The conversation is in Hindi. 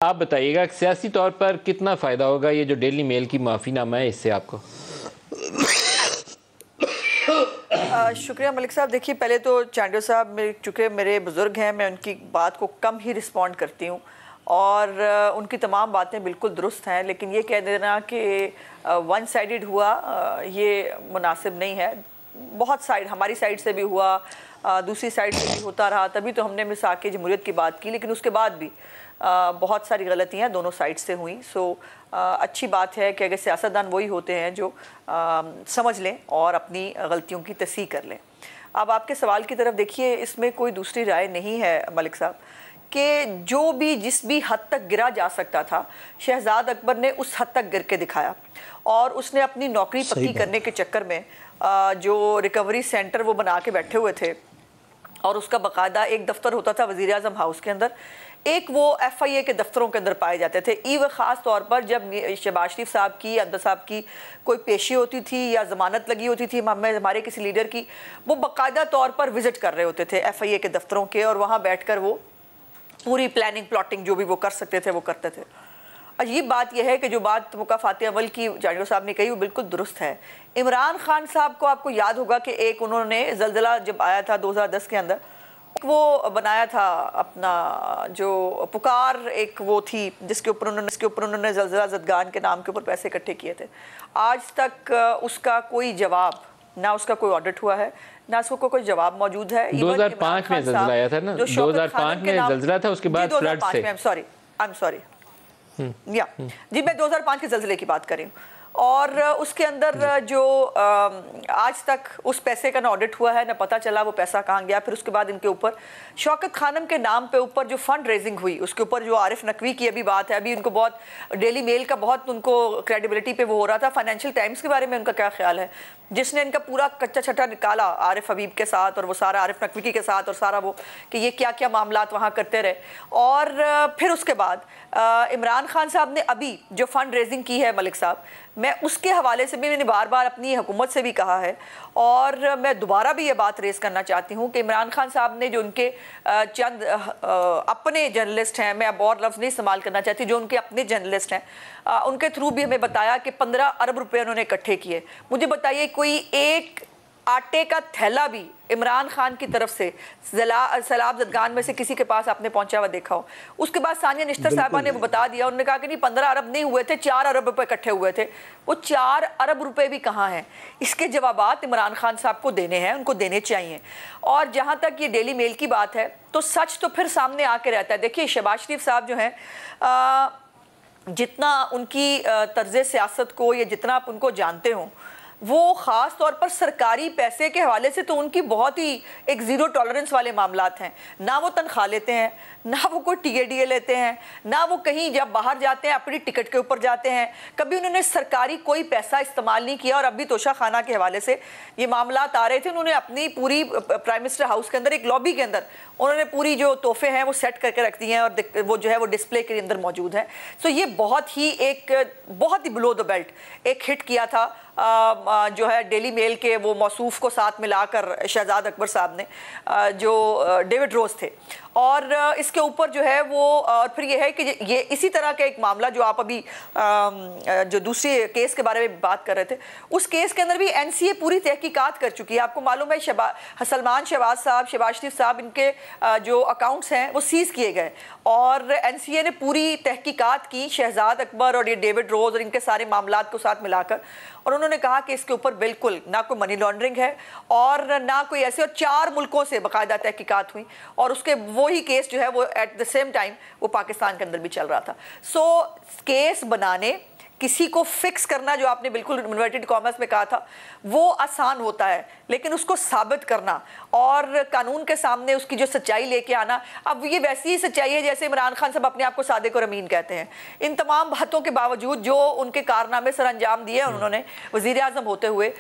आप बताइएगा सियासी तौर पर कितना फ़ायदा होगा ये जो डेली मेल की माफ़ीनामा है इससे आपको? शुक्रिया मलिक साहब। देखिए, पहले तो चांडियो साहब चूँकि मेरे बुज़ुर्ग हैं, मैं उनकी बात को कम ही रिस्पॉन्ड करती हूँ और उनकी तमाम बातें बिल्कुल दुरुस्त हैं, लेकिन ये कह देना कि वन साइडेड हुआ ये मुनासिब नहीं है। बहुत साइड, हमारी साइड से भी हुआ, दूसरी साइड से भी होता रहा, तभी तो हमने मिसाक जमहूरियत की बात की, लेकिन उसके बाद भी बहुत सारी गलतियाँ दोनों साइड से हुई। अच्छी बात है कि अगर सियासतदान वही होते हैं जो समझ लें और अपनी गलतियों की तस्हीह कर लें। अब आपके सवाल की तरफ देखिए, इसमें कोई दूसरी राय नहीं है मलिक साहब कि जो भी जिस भी हद तक गिरा जा सकता था, शहजाद अकबर ने उस हद तक गिर के दिखाया और उसने अपनी नौकरी पक्की करने के चक्कर में जो रिकवरी सेंटर वो बना के बैठे हुए थे और उसका बाकायदा एक दफ्तर होता था वज़ीर आज़म हाउस के अंदर, एक वो FIA के दफ्तरों के अंदर पाए जाते थे। ईव ख़ास तौर पर जब शहबाज शरीफ साहब की, अब्दुल साहब की कोई पेशी होती थी या ज़मानत लगी होती थी हमारे किसी लीडर की, वो बाकायदा तौर पर विज़िट कर रहे होते थे FIA के दफ्तरों के, और वहाँ बैठकर वो पूरी प्लानिंग प्लॉटिंग जो भी वो कर सकते थे वो करते थे। अजीब बात यह है कि जो बात मुकाफ़ात अमल की चांडियो साहब ने कही वो बिल्कुल दुरुस्त है। इमरान खान साहब को आपको याद होगा कि एक उन्होंने ज़लज़ला जब आया था 2010 के अंदर, वो बनाया था अपना जो पुकार, एक वो थी जिसके ऊपर उन्होंने ज़लज़ला ज़दगान के नाम के ऊपर पैसे इकट्ठे किए थे। आज तक उसका कोई जवाब, ना उसका कोई ऑडिट हुआ है, ना उसको कोई जवाब मौजूद है। 2005 में ज़लज़ला आया था ना, 2005 में ज़लज़ला था, उसके बाद फ्लड से। आई एम सॉरी या जी, मैं 2005 के ज़लज़ले की बात कर रही हूँ। और उसके अंदर जो आज तक उस पैसे का ना ऑडिट हुआ है, ना पता चला वो पैसा कहाँ गया। फिर उसके बाद इनके ऊपर शौकत खानम के नाम पे ऊपर जो फंड रेजिंग हुई, उसके ऊपर जो आरिफ नकवी की अभी बात है, अभी उनको बहुत डेली मेल का बहुत उनको क्रेडिबिलिटी पे वो हो रहा था। फाइनेंशियल टाइम्स के बारे में उनका क्या ख्याल है, जिसने इनका पूरा कच्चा छट्टा निकाला आरिफ हबीब के साथ और वो सारा आरिफ नकवी के साथ और सारा वो कि ये क्या क्या मामलात वहाँ करते रहे। और फिर उसके बाद इमरान खान साहब ने अभी जो फंड रेजिंग की है मलिक साहब, मैं उसके हवाले से भी मैंने बार बार अपनी हुकूमत से भी कहा है और मैं दोबारा भी ये बात रेज़ करना चाहती हूँ कि इमरान खान साहब ने जो उनके चंद अपने जर्नलिस्ट हैं, मैं अब और लफ्ज़ नहीं इस्तेमाल करना चाहती, जो उनके अपने जर्नलिस्ट हैं, उनके थ्रू भी हमें बताया कि 15 अरब रुपए उन्होंने इकट्ठे किए। मुझे बताइए कोई एक आटे का थैला भी इमरान खान की तरफ से सैलाब ज़दगान में से किसी के पास आपने पहुंचा हुआ देखा हो? उसके बाद सानिया निश्तर साहिबा ने बता दिया, उन्होंने कहा कि नहीं 15 अरब नहीं हुए थे, 4 अरब रुपए इकट्ठे हुए थे। वो 4 अरब रुपए भी कहाँ हैं? इसके जवाबात इमरान खान साहब को देने हैं, उनको देने चाहिए। और जहाँ तक ये डेली मेल की बात है तो सच तो फिर सामने आके रहता है। देखिए, शहबाज शरीफ साहब जो हैं, जितना उनकी तर्ज़ सियासत को या जितना आप उनको जानते हो, वो ख़ास तौर पर सरकारी पैसे के हवाले से तो उनकी बहुत ही एक ज़ीरो टॉलरेंस वाले मामलात हैं। ना वो तनख्वाह लेते हैं, ना वो कोई TADA लेते हैं, ना वो कहीं जब बाहर जाते हैं अपनी टिकट के ऊपर जाते हैं। कभी उन्होंने सरकारी कोई पैसा इस्तेमाल नहीं किया। और अभी तोशा खाना के हवाले से ये मामलात आ रहे थे, उन्होंने अपनी पूरी प्राइम मिनिस्टर हाउस के अंदर एक लॉबी के अंदर उन्होंने पूरी जो तोहफे हैं वो सेट करके रख दिए हैं और वो जो है वो डिस्प्ले के अंदर मौजूद है। सो ये बहुत ही बिलो द बेल्ट एक हिट किया था जो है डेली मेल के वो मौसूफ को साथ मिलाकर शहजाद अकबर साहब ने, जो डेविड रोज थे। और इसके ऊपर जो है वो, और फिर ये है कि ये इसी तरह का एक मामला जो आप अभी जो दूसरे केस के बारे में बात कर रहे थे, उस केस के अंदर भी NCA पूरी तहकीकात कर चुकी है। आपको मालूम है सलमान शहबाज साहब, शहबाज शरीफ साहब, इनके जो अकाउंट्स हैं वो सीज किए गए और NCA ने पूरी तहकीकात की शहजाद अकबर और ये डेविड रोज और इनके सारे मामलात को साथ मिलाकर, और उन्होंने कहा कि इसके ऊपर बिल्कुल ना कोई मनी लॉन्ड्रिंग है और ना कोई ऐसे, और 4 मुल्कों से बाकायदा तहकीकात हुई और उसके वही केस जो है वो एट द सेम टाइम वो पाकिस्तान के अंदर भी चल रहा था। सो केस बनाने, किसी को फिक्स करना, जो आपने बिल्कुल इन्वर्टेड कॉमर्स में कहा था, वो आसान होता है, लेकिन उसको साबित करना और कानून के सामने उसकी जो सच्चाई लेके आना, अब ये वैसी ही सच्चाई है जैसे इमरान खान साहब अपने आप को सादिक और अमीन कहते हैं। इन तमाम बातों के बावजूद जो उनके कारनामे सर अंजाम दिए उन्होंने वज़ीर आज़म होते हुए,